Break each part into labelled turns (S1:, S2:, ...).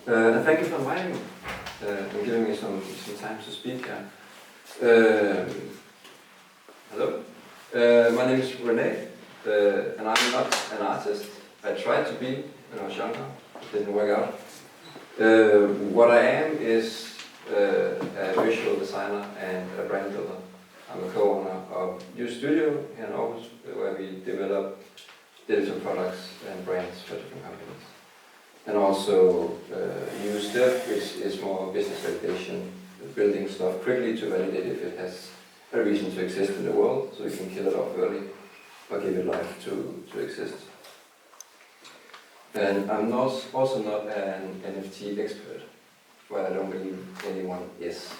S1: And thank you for inviting me and giving me some time to speak here. Hello, my name is Rene, and I'm not an artist. I tried to be when I was younger, it didn't work out. What I am is a visual designer and a brand builder. I'm a co-owner of Studio here in Aarhus, where we develop digital products and brands for different companies. And also use Dev, which is more business validation, building stuff quickly to validate if it has a reason to exist in the world, so you can kill it off early or give it life to exist. And I'm also not an NFT expert, well, I don't believe anyone is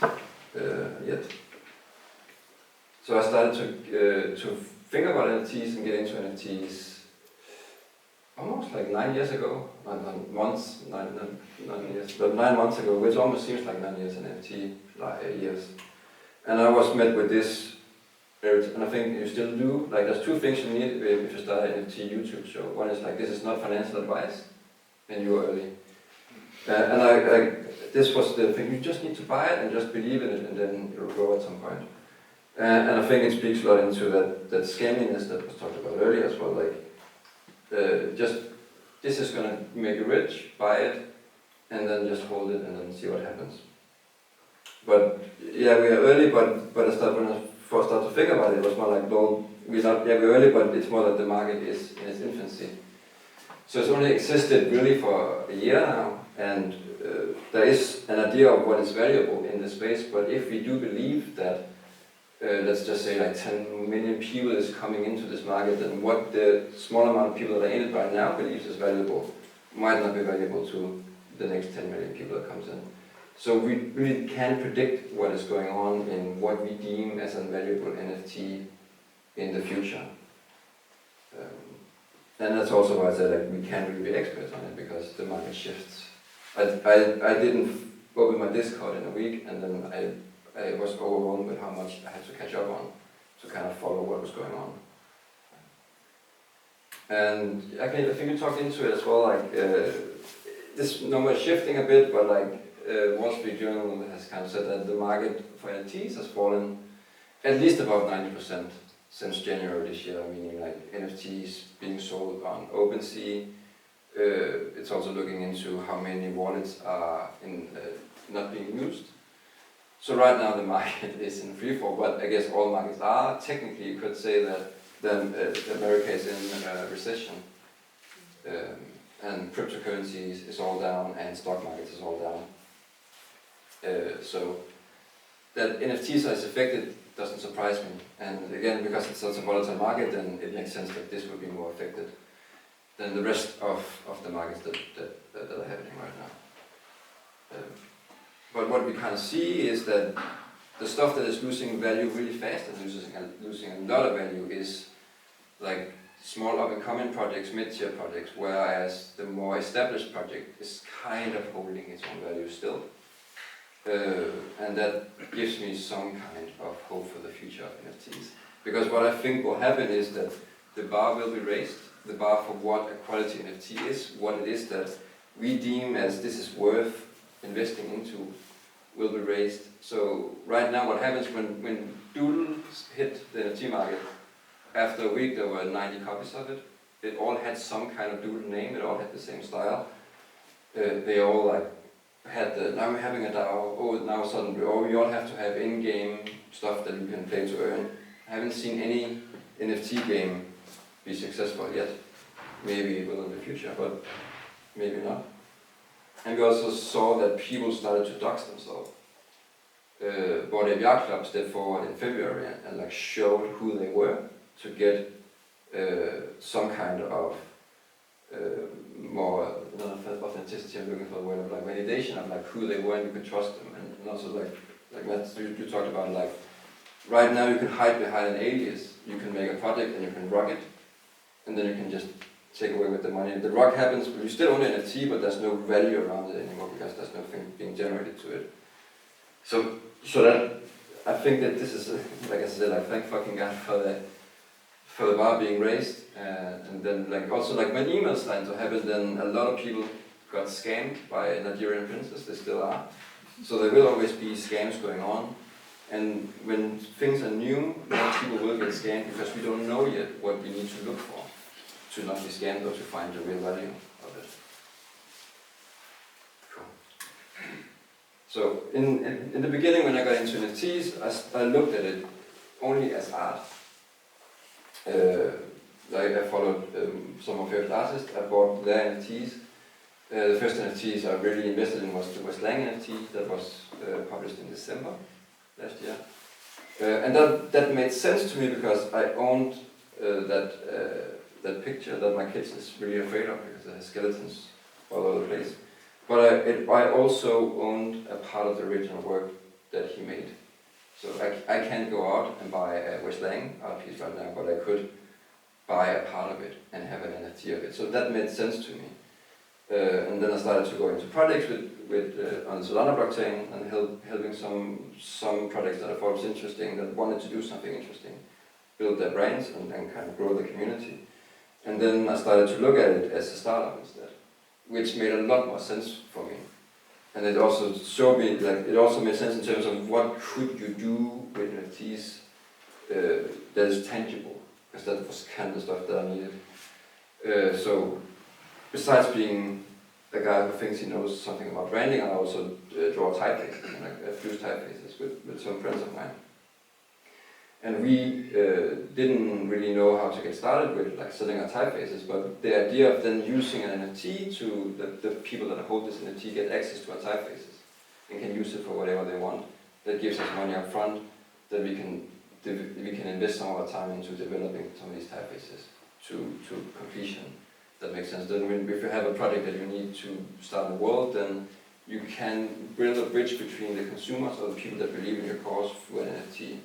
S1: yet. So I started to think about NFTs and get into NFTs almost like 9 years ago, 9 years, but 9 months ago, which almost seems like 9 years in NFT years. And I was met with this, and I think you still do, like there's two things you need if you start an NFT YouTube show. One is like, this is not financial advice, and you're early. And this was the thing, you just need to buy it and just believe in it, and then it'll grow at some point. And I think it speaks a lot into that scaminess that was talked about earlier as well, like, just, this is going to make you rich, buy it, and then just hold it and then see what happens. But yeah, we are early, but when I first started to think about it, it was more like, well, we're early, but it's more that the market is in its infancy. So it's only existed really for a year now, and there is an idea of what is valuable in the space, but if we do believe that let's just say like 10 million people is coming into this market, and what the small amount of people that are in it right now believes is valuable might not be valuable to the next 10 million people that comes in. So we really can't predict what is going on in what we deem as a valuable NFT in the future. And that's also why I said like we can't really be experts on it, because the market shifts. I didn't open my Discord in a week, and then I was overwhelmed with how much I had to catch up on to kind of follow what was going on. And I think you talked into it as well, like this number is shifting a bit, but like Wall Street Journal has kind of said that the market for NFTs has fallen at least about 90% since January this year, meaning like NFTs being sold on OpenSea. It's also looking into how many wallets are not being used. So right now the market is in free fall, but I guess all markets are. Technically you could say that America is in a recession, and cryptocurrencies is all down, and stock markets is all down. So that NFTs are affected doesn't surprise me. And again, because it's such a volatile market, then it makes sense that this would be more affected than the rest of the markets that are happening right now. But what we kind of see is that the stuff that is losing value really fast and losing a lot of value is like small up-and-coming projects, mid-tier projects, whereas the more established project is kind of holding its own value still. And that gives me some kind of hope for the future of NFTs. Because what I think will happen is that the bar will be raised, the bar for what a quality NFT is, what it is that we deem as this is worth investing into, will be raised. So right now what happens when doodles hit the NFT market, after a week there were 90 copies of it. It all had some kind of doodle name, it all had the same style. They all like had now we're having a DAO, oh now suddenly, oh we all have to have in-game stuff that you can play to earn. I haven't seen any NFT game be successful yet. Maybe it will in the future, but maybe not. And we also saw that people started to dox themselves. Bored Ape Yacht Club stepped forward in February and like showed who they were to get some kind of more authenticity. I'm looking for the word of like validation of like who they were, and you could trust them. And also like Matt, you talked about like right now you can hide behind an alias. You can make a project and you can rock it, and then you can just take away with the money. The rock happens, but you still own an NFT, but there's no value around it anymore because there's nothing being generated to it. So that I think that this is like I said, like thank fucking God for the bar being raised, and then like also like when emails started to happen, then a lot of people got scammed by a Nigerian princess, they still are. So there will always be scams going on. And when things are new, more people will get scammed because we don't know yet what we need to look for to not be scammed or to find the real value of it. Cool. So in the beginning when I got into NFTs, I looked at it only as art. I followed some of your artists, I bought their NFTs. The first NFTs I really invested in was the West Lang NFT that was published in December last year. And that made sense to me because I owned that picture that my kids is really afraid of because it has skeletons all over the place. But I also owned a part of the original work that he made. So I can't go out and buy a West Lang art piece right now, but I could buy a part of it and have an NFT of it. So that made sense to me. And then I started to go into projects with on the Solana blockchain and helping some projects that I thought was interesting, that wanted to do something interesting, build their brands and kind of grow the community. And then I started to look at it as a startup instead, which made a lot more sense for me. And it also showed me, like, it also made sense in terms of what could you do with NFTs that is tangible, because that was kind of the stuff that I needed. So besides being a guy who thinks he knows something about branding, I also draw typefaces, and I fuse typefaces with some friends of mine. And we didn't really know how to get started with like selling our typefaces, but the idea of then using an NFT to the people that hold this NFT get access to our typefaces and can use it for whatever they want. That gives us money up front that we can invest some of our time into developing some of these typefaces to completion. That makes sense. Then if you have a project that you need to start in the world, then you can build a bridge between the consumers or the people that believe in your cause through an NFT.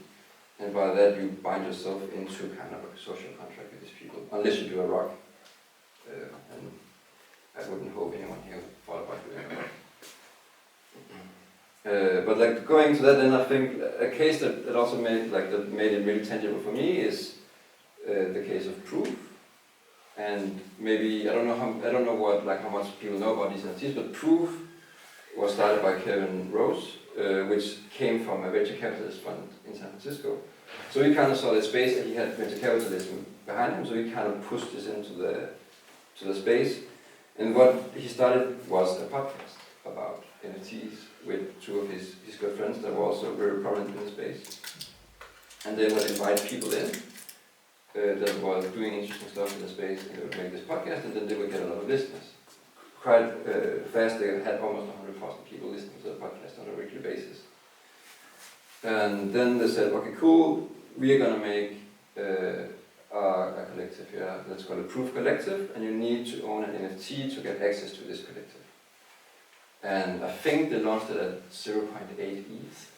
S1: And by that you bind yourself into kind of a social contract with these people, unless you do a rock. And I wouldn't hope anyone here thought about doing a rock. But like going to that, then I think a case that also made it really tangible for me is the case of Proof. And maybe I don't know how much people know about these NFTs, but Proof was started by Kevin Rose, which came from a venture capitalist fund in San Francisco. So he kind of saw the space and he had venture capitalism behind him, so he kind of pushed this into the space. And what he started was a podcast about NFTs with two of his good friends that were also very prominent in the space. And they would invite people in that were doing interesting stuff in the space, and they would make this podcast, and then they would get a lot of listeners. Quite fast, they had almost 100,000 people listening to the podcast on a weekly basis. And then they said, okay, cool, we are going to make a collective here. Let's call it Proof Collective, and you need to own an NFT to get access to this collective. And I think they launched it at 0.8 ETH.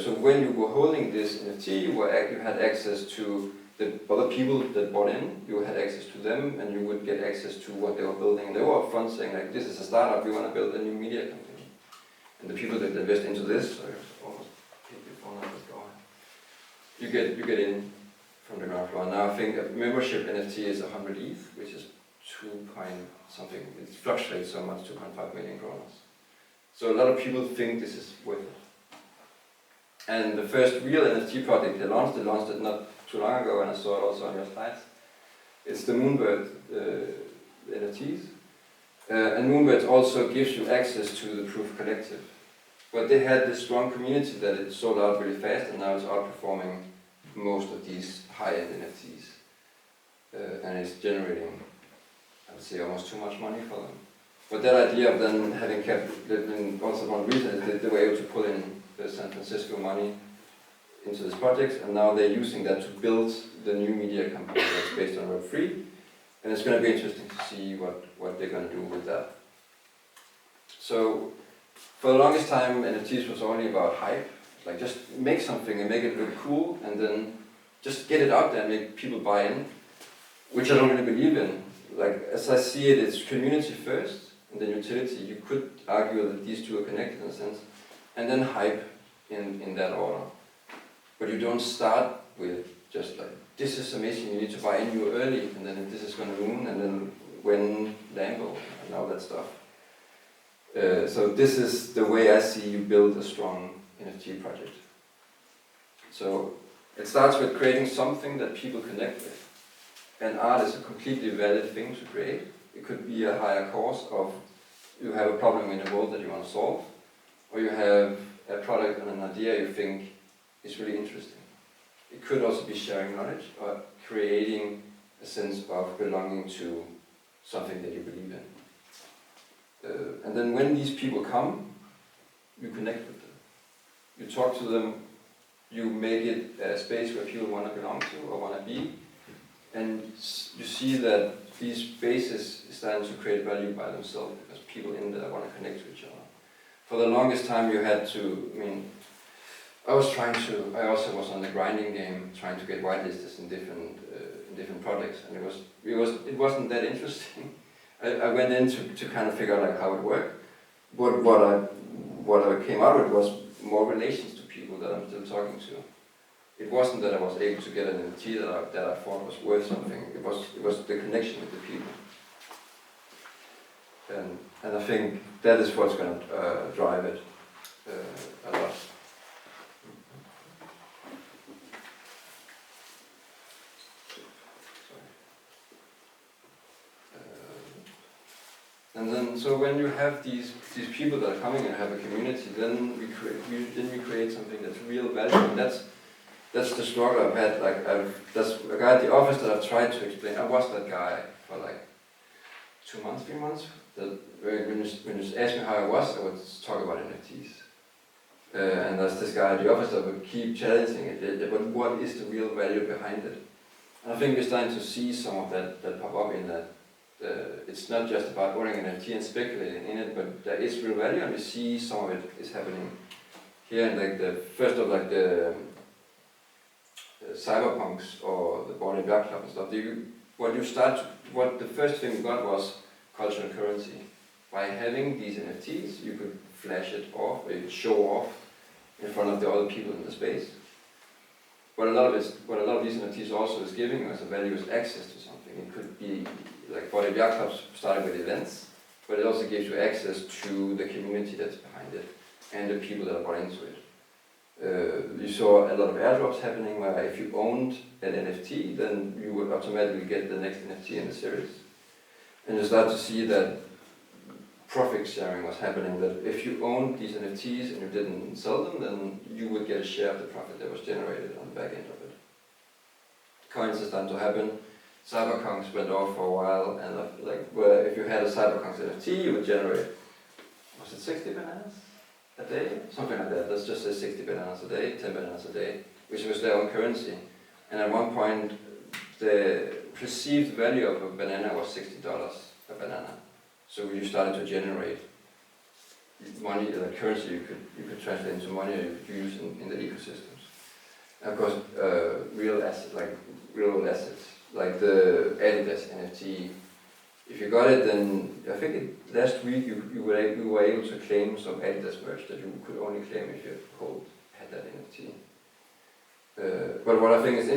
S1: So when you were holding this NFT, you had access to the other people that bought in, you had access to them, and you would get access to what they were building. And they were upfront saying, like, this is a startup, we want to build a new media company. And the people that invest into this, you get in from the ground floor. Now I think a membership NFT is 100 ETH, which is 2 point something. It fluctuates so much, 2.5 million kroners. So a lot of people think this is worth it. And the first real NFT project they launched it not too long ago, and I saw it also on your slides. It's the Moonbird NFTs. And Moonbird also gives you access to the Proof Collective. But they had this strong community that it sold out really fast, and now it's outperforming most of these high-end NFTs. And it's generating, I would say, almost too much money for them. But that idea of then having also one reason is that they were able to pull in the San Francisco money into this project, and now they're using that to build the new media company that's based on Web3. And it's going to be interesting to see what they're going to do with that. So, for the longest time, NFTs was only about hype. Like, just make something and make it look cool, and then just get it out there and make people buy in, which I don't really believe in. Like, as I see it, it's community first, and then utility. You could argue that these two are connected in a sense, and then hype in that order. But you don't start with just like, this is amazing, you need to buy in you early, and then this is going to ruin, and then win Lambo and all that stuff. So this is the way I see you build a strong NFT project. So it starts with creating something that people connect with. And art is a completely valid thing to create. It could be a higher cause of you have a problem in the world that you want to solve, or you have a product and an idea you think is really interesting. It could also be sharing knowledge or creating a sense of belonging to something that you believe in. And then when these people come, you connect with them. You talk to them, you make it a space where people want to belong to or want to be, and you see that these spaces are starting to create value by themselves because people in there want to connect to each other. For the longest time you had to, I also was on the grinding game trying to get whitelists in different projects, and it wasn't that interesting. I went in to kind of figure out like how it worked. But what I came out with was more relations to people that I'm still talking to. It wasn't that I was able to get an NFT that I thought was worth something. It was the connection with the people. And I think that is what's going to drive it a lot. And then, so when you have these people that are coming and have a community, then we create something that's real value, and that's the struggle I've had. Like that's a guy at the office that I've tried to explain. I was that guy for like 2 months, 3 months. When you ask me how I was, I would talk about NFTs. And there's this guy at the office that would keep challenging it. But what is the real value behind it? And I think we're starting to see some of that pop up in that. It's not just about owning an NFT and speculating in it, but there is real value, and we see some of it is happening here. And like the first of like the cyberpunks or the Brenda McCully Club and stuff. What the first thing we got was cultural currency. By having these NFTs, you could flash it off, or you could show off in front of the other people in the space. What a lot of these NFTs also is giving us a value is access to something. It could be like Brenda McCully Club started with events, but it also gives you access to the community that's behind it and the people that are bought into it. You saw a lot of airdrops happening where if you owned an NFT, then you would automatically get the next NFT in the series. And you start to see that profit sharing was happening, that if you owned these NFTs and you didn't sell them, then you would get a share of the profit that was generated on the back end of it. Coins are starting to happen. Cyberpunks went off for a while, and where if you had a Cyberpunks NFT, you would generate, was it 60 bananas a day? Something like that. Let's just say 60 bananas a day, 10 bananas a day, which was their own currency. And at one point, the perceived value of a banana was $60 a banana. So you started to generate money, like currency you could translate into money or you could use in the ecosystems. And of course, real assets, like the Adidas NFT. If you got it, then I think last week you were able to claim some Adidas merch that you could only claim if you had that NFT. But what I think is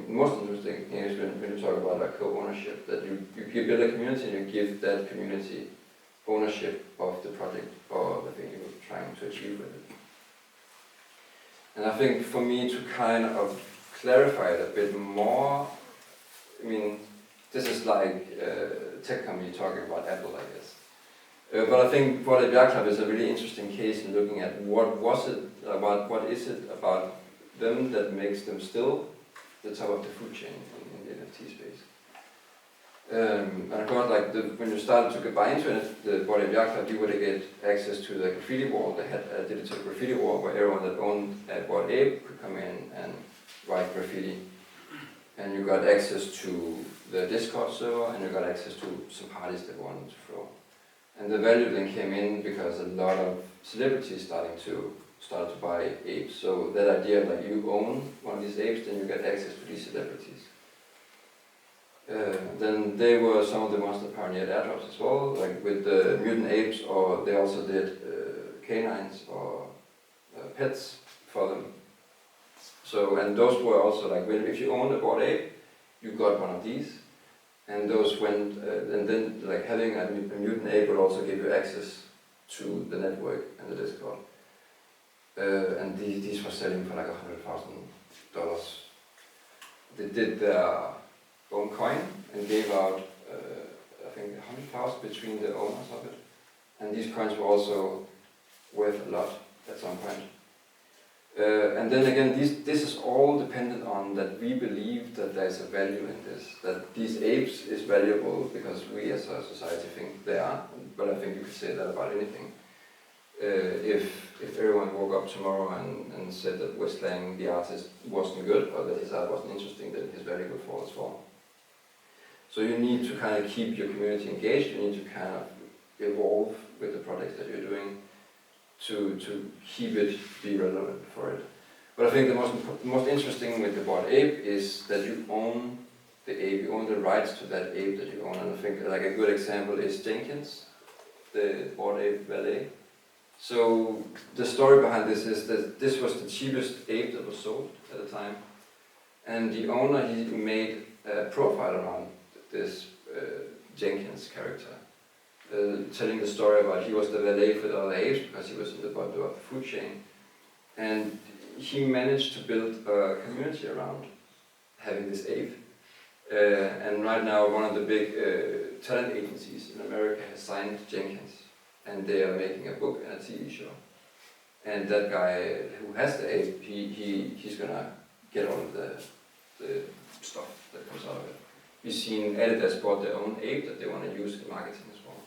S1: most interesting is when you talk about like co-ownership, that you build a community and you give that community ownership of the project or the thing you're trying to achieve with it. And I think for me to kind of clarify it a bit more, this is like a tech company talking about Apple, I guess. But I think Brenda McCully Club is a really interesting case in looking at what is it about them that makes them still the top of the food chain in the NFT space. And of course, when you started to buy into it, the Brenda McCully Club, you would get access to the graffiti wall. They had a digital graffiti wall where everyone that owned a Bored Ape could come in and write graffiti. And you got access to the Discord server, and you got access to some parties that wanted to throw. And the value then came in because a lot of celebrities started to buy apes. So that idea of like you own one of these apes, then you get access to these celebrities. Then they were some of the ones that pioneered airdrops as well, like with the mutant apes, or they also did canines or pets for them. So, and those were also like, if you owned a Bored Ape, you got one of these. And those went, and then like having a mutant ape will also give you access to the network and the Discord. And these were selling for like $100,000. They did their own coin and gave out, I think, 100,000 between the owners of it. And these coins were also worth a lot at some point. And then again, this is all dependent on that we believe that there is a value in this, that these apes is valuable because we as a society think they are, but I think you could say that about anything. If everyone woke up tomorrow and said that Westlang, the artist, wasn't good, or that his art wasn't interesting, then his value would fall as well. So you need to kind of keep your community engaged, you need to kind of evolve with the projects that you're doing to keep it, be relevant for it. But I think the most interesting with the Bored Ape is that you own the ape, you own the rights to that ape that you own. And I think like a good example is Jenkins, the Bored Ape Valet. So the story behind this is that this was the cheapest ape that was sold at the time. And the owner, he made a profile around this Jenkins character. Telling the story about he was the valet for the other apes because he was in the bottom of the food chain. And he managed to build a community around having this ape. And right now one of the big talent agencies in America has signed Jenkins. And they are making a book and a TV show. And that guy who has the ape, he's gonna get all of the stuff that comes out of it. We've seen Adidas bought their own ape that they want to use in marketing as well.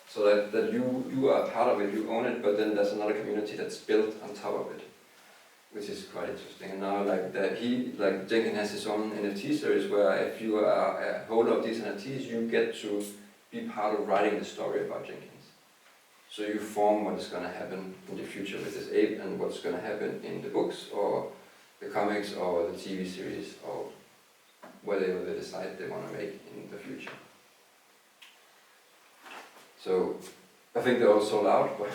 S1: So that you are part of it, you own it, but then there's another community that's built on top of it, which is quite interesting. And now Jenkins has his own NFT series where if you are a holder of these NFTs, you get to be part of writing the story about Jenkins. So you form what is going to happen in the future with this ape and what's going to happen in the books or the comics or the TV series or whatever they decide they want to make in the future. So I think they're all sold out, but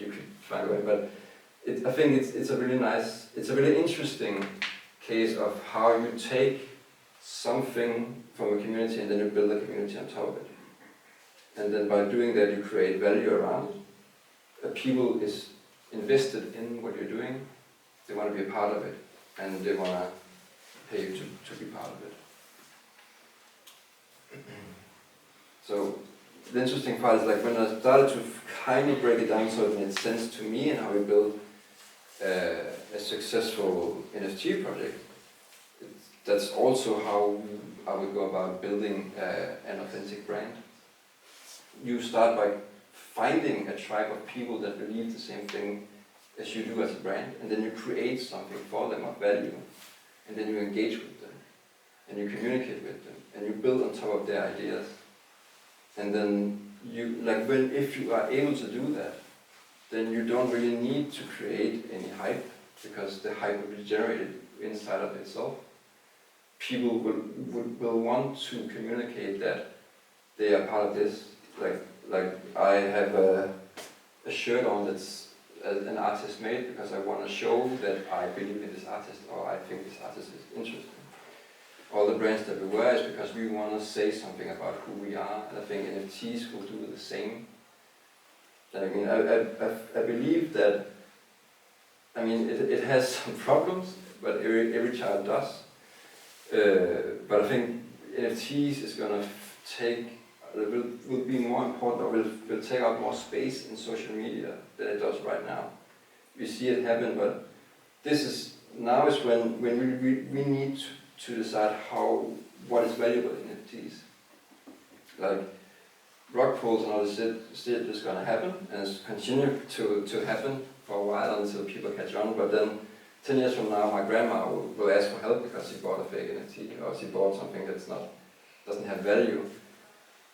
S1: you could find a way. But I think it's a really interesting case of how you take something from a community and then you build a community on top of it. And then by doing that you create value around it. People is invested in what you're doing, they want to be a part of it, and they want to pay you to be part of it. So the interesting part is like when I started to kind of break it down so it made sense to me and how we build a successful NFT project, that's also how I would go about building an authentic brand. You start by finding a tribe of people that believe the same thing as you do as a brand, and then you create something for them of value, and then you engage with them, and you communicate with them, and you build on top of their ideas. And then if you are able to do that, then you don't really need to create any hype, because the hype will be generated inside of itself. People will want to communicate that they are part of this. Like I have a shirt on that's an artist made because I want to show that I believe in this artist or I think this artist is interesting. All the brands that we wear is because we want to say something about who we are, and I think NFTs will do the same. I mean, I believe that, I mean, it has some problems, but every child does. But I think NFTs is going to will be more important, or will take up more space in social media than it does right now. We see it happen, but now is when we need to decide what is valuable in NFTs. Like rug pulls and all this shit is going to happen, and it's continue to happen for a while until people catch on. But then 10 years from now, my grandma will ask for help because she bought a fake NFT or she bought something doesn't have value.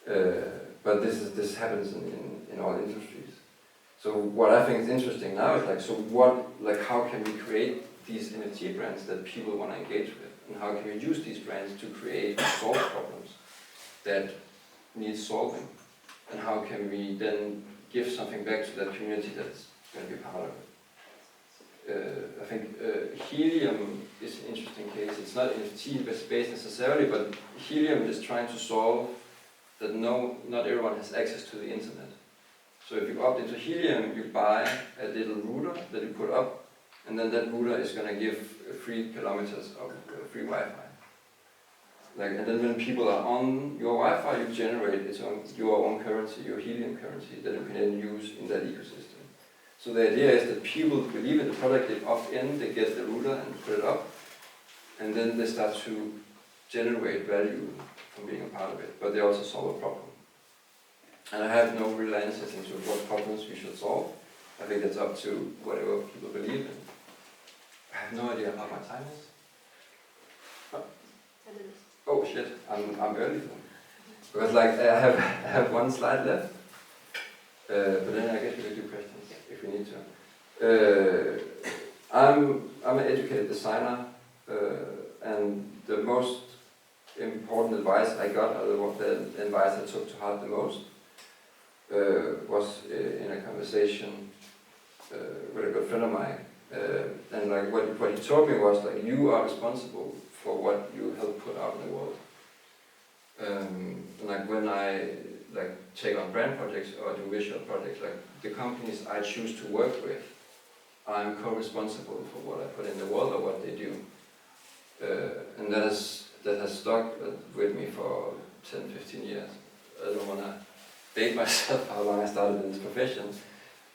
S1: But this happens in all industries. So what I think is interesting now is how can we create these NFT brands that people want to engage with, and how can we use these brands to solve problems that need solving, and how can we then give something back to that community that's going to be part of it. I think helium is an interesting case. It's not NFT based necessarily, but Helium is trying to solve that not everyone has access to the internet. So if you opt into Helium, you buy a little router that you put up, and then that router is going to give 3 kilometers of free Wi-Fi. And then when people are on your Wi-Fi, you generate your own currency, your Helium currency, that you can then use in that ecosystem. So the idea is that people believe in the product, they opt in, they get the router and put it up, and then they start to generate value from being a part of it, but they also solve a problem. And I have no real answers into what problems we should solve. I think that's up to whatever people believe in. I have no idea how my time is. Oh shit, I'm early then. Because I have 1 slide left. But then I guess we can do questions if we need to. I'm an educated designer, and the most important advice I got, or the advice I took to heart the most, was in a conversation with a good friend of mine. And what he told me was you are responsible for what you help put out in the world. When I take on brand projects or do visual projects, the companies I choose to work with, I'm co-responsible for what I put in the world or what they do. And that has stuck with me for 10, 15 years. I don't want to date myself how long I started in this profession.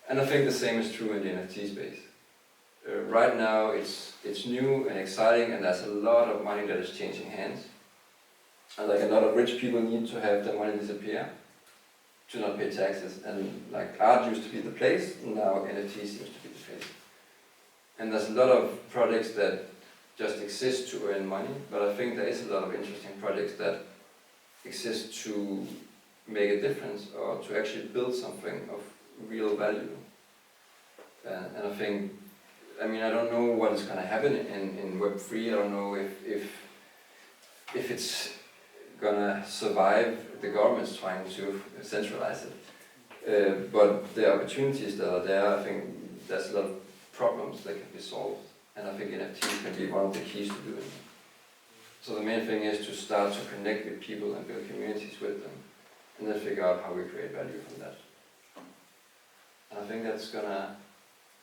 S1: And I think the same is true in the NFT space. Right now it's new and exciting, and there's a lot of money that is changing hands. And a lot of rich people need to have their money disappear to not pay taxes. And art used to be the place, now NFT seems to be the place. And there's a lot of projects that just exist to earn money, but I think there is a lot of interesting projects that exist to make a difference or to actually build something of real value. And I think, I don't know what is going to happen in Web3. I don't know if it's going to survive. The government's trying to centralize it. But the opportunities that are there, I think there's a lot of problems that can be solved. And I think NFT can be one of the keys to doing it. So the main thing is to start to connect with people and build communities with them, and then figure out how we create value from that. And I think that's going to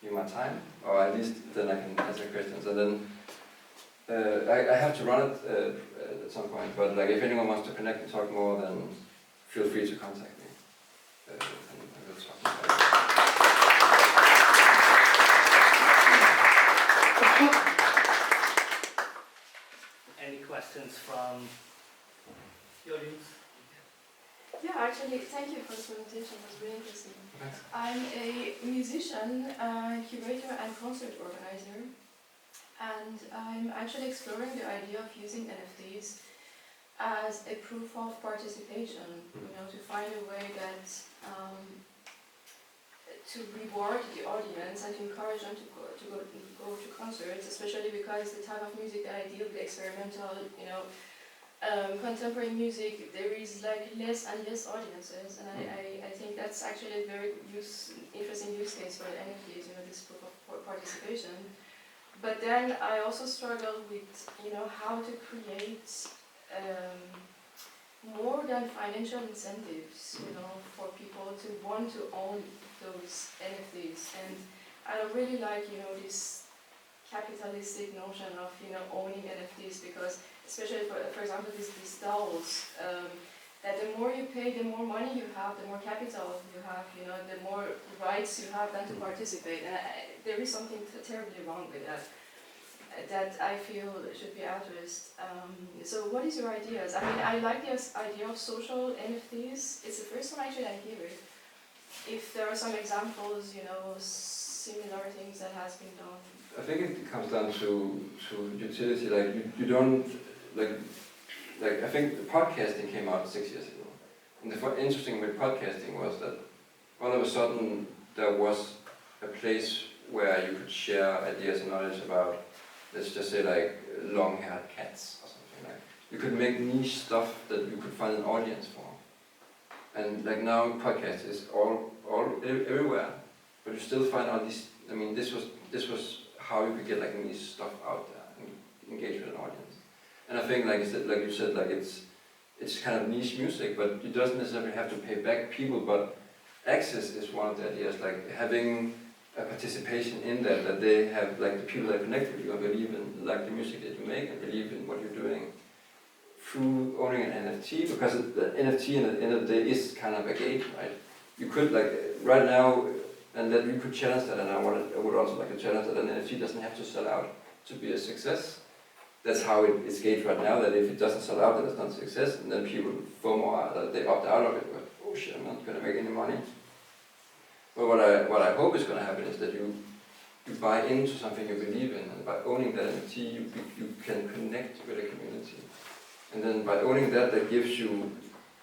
S1: be my time, or at least then I can answer questions. And then I have to run it at some point, but if anyone wants to connect and talk more, then feel free to contact me. And we'll talk about it.
S2: Any questions from the audience?
S3: Yeah, actually, thank you for this presentation. It was really interesting.
S1: Thanks.
S3: I'm a musician, curator, and concert organizer, and I'm actually exploring the idea of using NFTs as a proof of participation. To find a way that to reward the audience and encourage them to go to concerts, especially because the type of music that I deal with, experimental, contemporary music, there is less and less audiences, and I think that's actually a very interesting use case for the NFTs, this proof of participation. But then I also struggle with, how to create more than financial incentives, for people to want to own those NFTs. And I don't really like, this capitalistic notion of, owning NFTs, because especially for example, these dolls, that the more you pay, the more money you have, the more capital you have, the more rights you have then to participate. And there is something terribly wrong with that I feel should be addressed. So what is your ideas? I like this idea of social NFTs. It's the first time actually I hear it. If there are some examples, similar things that has been done.
S1: I think it comes down to utility. You don't I think the podcasting came out 6 years ago. And the interesting with podcasting was that all of a sudden there was a place where you could share ideas and knowledge about, let's just say long-haired cats or something. You could make niche stuff that you could find an audience for. And now podcast is all everywhere, but you still find all these. This was how you could get niche stuff out there. And engage with an audience. And I think, like you said, like it's kind of niche music, but it doesn't necessarily have to pay back people. But access is one of the ideas, like having a participation in that they have, like the people that connect with you and believe in like the music that you make and believe in what you're doing through owning an NFT, because the NFT at the end of the day is kind of a gate, right? You could, like, right now, and then you could challenge that, and I would also like to challenge that an NFT doesn't have to sell out to be a success. That's how it's gauged right now, that if it doesn't sell out, then it's not a success, and then people FOMO, that they opt out of it, but oh shit, I'm not going to make any money. But what I hope is going to happen is that you buy into something you believe in, and by owning that NFT, you can connect with a community. And then by owning that, that gives you...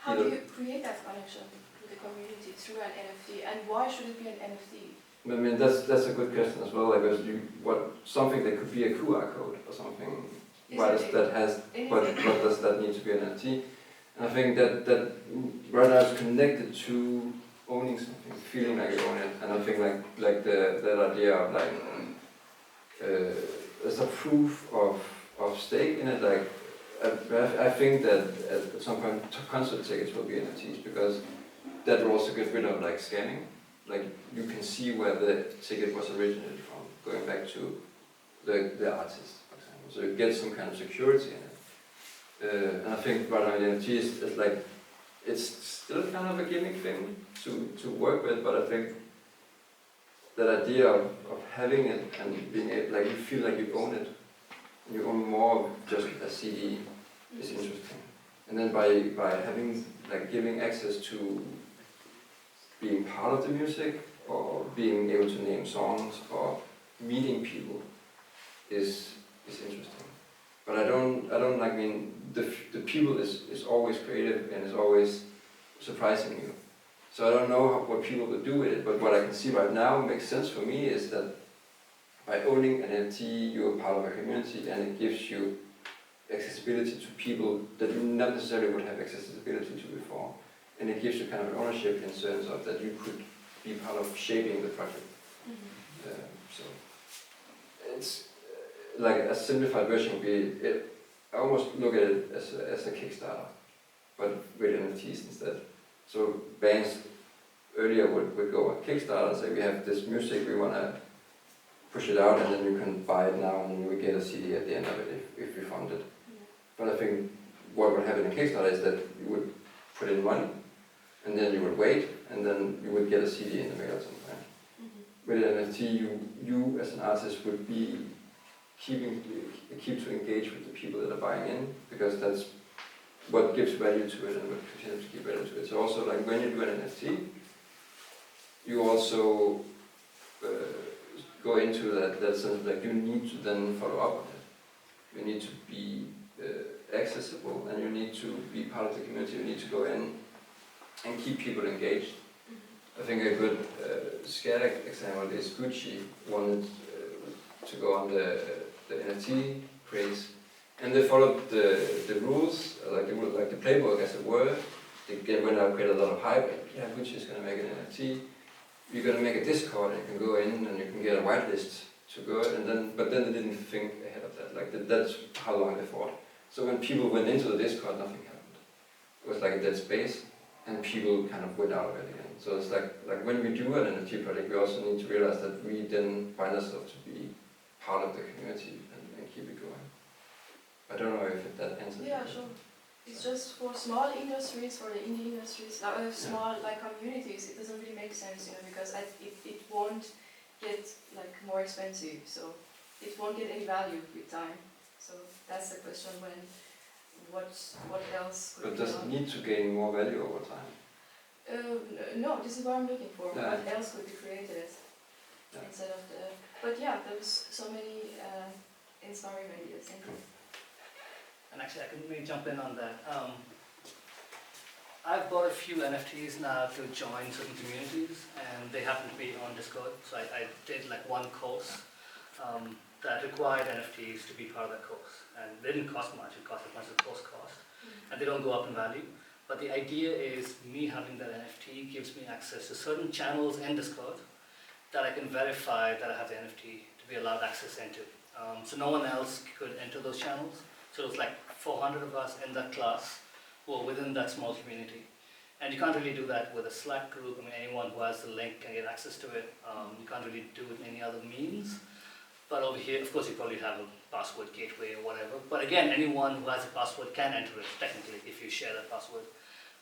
S3: How do you create that connection with the community through an NFT, and why should it be an NFT?
S1: I mean, that's a good question as well. Like, something that could be a QR code or something. What does that need to be an NFT? And I think that right now it's connected to owning something, feeling like you own it. And I think like that idea of like there's a proof of stake in it. Like I think that at some point concert tickets will be NFTs, because that will also get rid of like scanning. Like you can see where the ticket was originated from, going back to the artist, for example. So you get some kind of security in it. And I think right now the NFT is like, it's still kind of a gimmick thing to work with, but I think that idea of having it and being able, like you feel like you own it, and you own more of just a CD is interesting. And then by having, like giving access to being part of the music, or being able to name songs, or meeting people is interesting. But I don't like, I mean, the people is always creative and is always surprising you. So I don't know what people will do with it, but what I can see right now makes sense for me is that by owning an NFT, you're part of a community, and it gives you accessibility to people that you not necessarily would have accessibility to before. And it gives you kind of an ownership in terms of that you could be part of shaping the project. So it's like a simplified version would be, I almost look at it as a Kickstarter, but with NFTs instead. So bands earlier would go on Kickstarter and say, we have this music, we want to push it out, and then you can buy it now and you will get a CD at the end of it if you fund it. But I think what would happen in Kickstarter is that you would put in money, and then you would wait, and then you would get a CD in the mail at some point. With an NFT, you as an artist would be keep to engage with the people that are buying in, because that's what gives value to it and what continues to give value to it. So also, like when you do an NFT, you also go into that sense, like you need to then follow up on it. You need to be accessible, and you need to be part of the community. You need to go in and keep people engaged. I think a good scare example is Gucci wanted to go on the NFT craze, and they followed the rules, like the playbook as it were. They went out, created a lot of hype. Yeah, Gucci is going to make an NFT. You're going to make a Discord, and you can go in and you can get a whitelist to go, but then they didn't think ahead of that. Like that's how long they thought. So when people went into the Discord, nothing happened. It was like a dead space, and people kind of went out of it again. So it's like when we do an NFT project, we also need to realize that we then find ourselves to be part of the community and keep it going. I don't know if that answers.
S3: Yeah, sure. It's just for small industries, for the indie industries, small like communities, it doesn't really make sense, because it won't get like more expensive, so it won't get any value with time. So that's the question: what else could
S1: But
S3: be
S1: does it
S3: done?
S1: need to gain more value over time?
S3: No, this is what I'm looking for.
S1: Yeah.
S3: What else could be created instead of the? But yeah, there's so many inspiring ideas. Thank you.
S2: And actually, I can maybe jump in on that. I've bought a few NFTs now to join certain communities, and they happen to be on Discord. So I did like one course that required NFTs to be part of that course, and they didn't cost much. It cost as much as the course cost, and they don't go up in value. But the idea is me having that NFT gives me access to certain channels in Discord that I can verify that I have the NFT to be allowed access into. So no one else could enter those channels. So it was like 400 of us in that class who were within that small community. And you can't really do that with a Slack group. I mean, anyone who has the link can get access to it. You can't really do it in any other means. But over here, of course, you probably have a password gateway or whatever. But again, anyone who has a password can enter it, technically, if you share that password.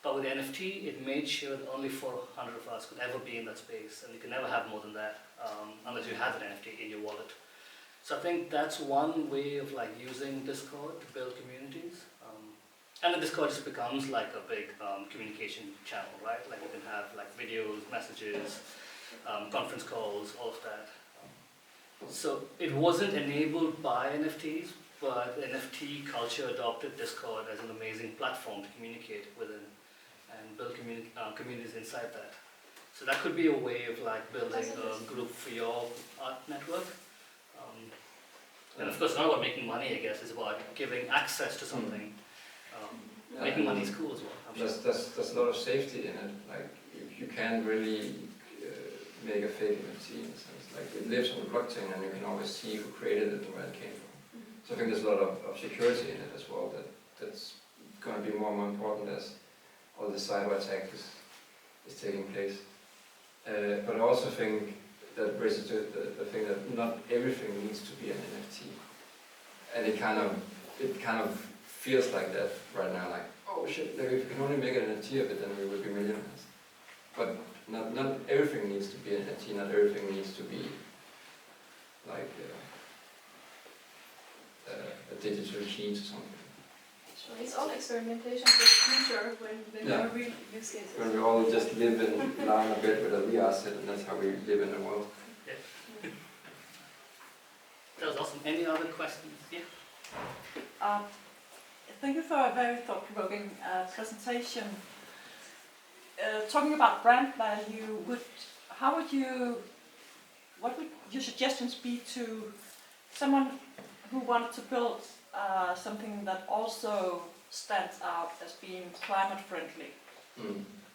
S2: But with NFT, it made sure that only 400 of us could ever be in that space. And you can never have more than that, unless you have an NFT in your wallet. So I think that's one way of like using Discord to build communities. And the Discord just becomes like a big communication channel, right? Like you can have like videos, messages, conference calls, all of that. So it wasn't enabled by NFTs, but NFT culture adopted Discord as an amazing platform to communicate within and build communities inside that. So that could be a way of like building a group for your art network. And of course, it's not about making money, I guess. It's about giving access to something. Making money is cool as well. I'm sure.
S1: There's a lot of safety in it. Like you can't really make a fake NFT in a sense. Like it lives on the blockchain, and you can always see who created it and where it came from. So I think there's a lot of security in it as well. That's going to be more and more important as all the cyber attack is taking place. But I also think that raises to the thing that not everything needs to be an NFT, and it kind of feels like that right now. Like, oh shit, like if we can only make an NFT of it, then we will be millionaires. But not everything needs to be an NFT. Not everything needs to be like a digital key to something.
S3: So it's all experimentation for the future when there are real use cases.
S1: When we all just live in lying in bed with a VR set, and that's how we live in the world.
S2: Yeah. That was awesome. Any other questions? Yeah.
S4: Thank you for a very thought-provoking presentation. Talking about brand value, what would your suggestions be to someone who wanted to build something that also stands out as being climate friendly,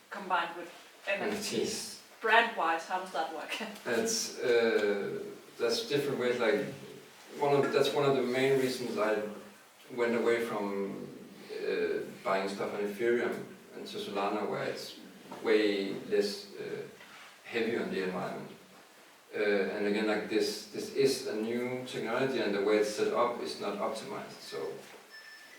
S4: combined with NFTs? Brand-wise, how does that work?
S1: That's different ways. Like that's one of the main reasons I went away from buying stuff on Ethereum and to Solana, where it's way less heavy on the environment. And again, like this is a new technology, and the way it's set up is not optimized. So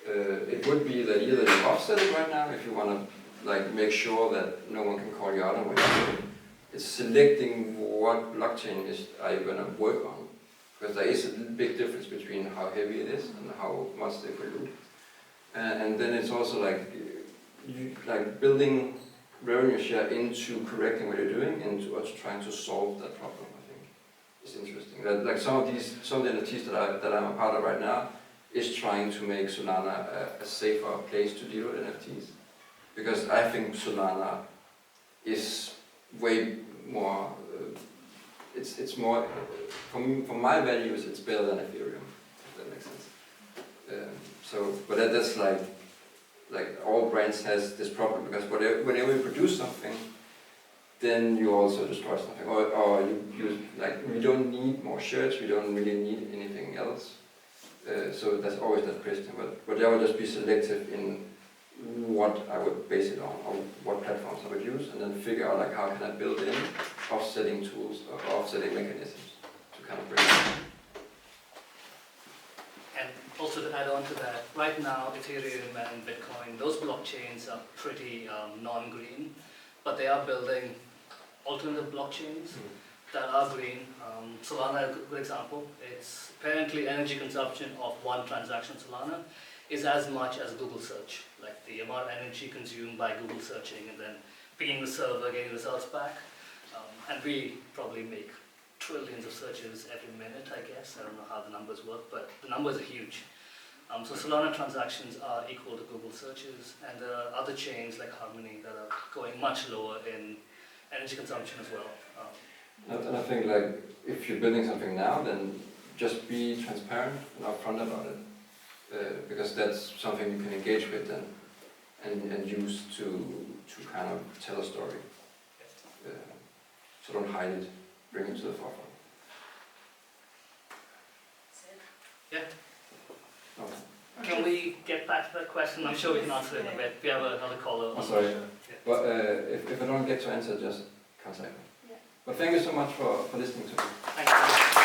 S1: it would be that either you offset it right now if you want to like make sure that no one can call you out on what you're doing. It's selecting what blockchain are you going to work on, because there is a big difference between how heavy it is and how much they pollute. And then it's also like building revenue share into correcting what you're doing and to trying to solve that problem. I think is interesting. That like some of the NFTs that I'm a part of right now is trying to make Solana a safer place to deal with NFTs, because I think Solana is way more. It's more for my values. It's better than Ethereum. If that makes sense. But that's like all brands has this problem, because whenever you produce something, then you also destroy something, or you like we don't need more shirts, we don't really need anything else. So there's always that question, but I would just be selective in what I would base it on, or what platforms I would use, and then figure out like how can I build in offsetting tools or offsetting mechanisms to kind of bring it.
S2: And also to add on to that, right now Ethereum and Bitcoin, those blockchains are pretty non-green, but they are building alternative blockchains that are green. Solana is a good example. It's apparently energy consumption of one transaction Solana is as much as Google search, like the amount of energy consumed by Google searching and then pinging the server, getting results back. And we probably make trillions of searches every minute, I guess. I don't know how the numbers work, but the numbers are huge. So Solana transactions are equal to Google searches, and there are other chains like Harmony that are going much lower in energy consumption as well.
S1: And I think like if you're building something now, then just be transparent and upfront about it, because that's something you can engage with and use to kind of tell a story. So don't hide it, bring it to the forefront.
S2: that question. I'm sure we can answer it in a bit. We have another caller.
S1: Oh, sorry.
S2: Yeah.
S1: But if I don't get to answer, just contact me.
S3: Yeah.
S1: But thank you so much for listening to me.
S2: Thank you.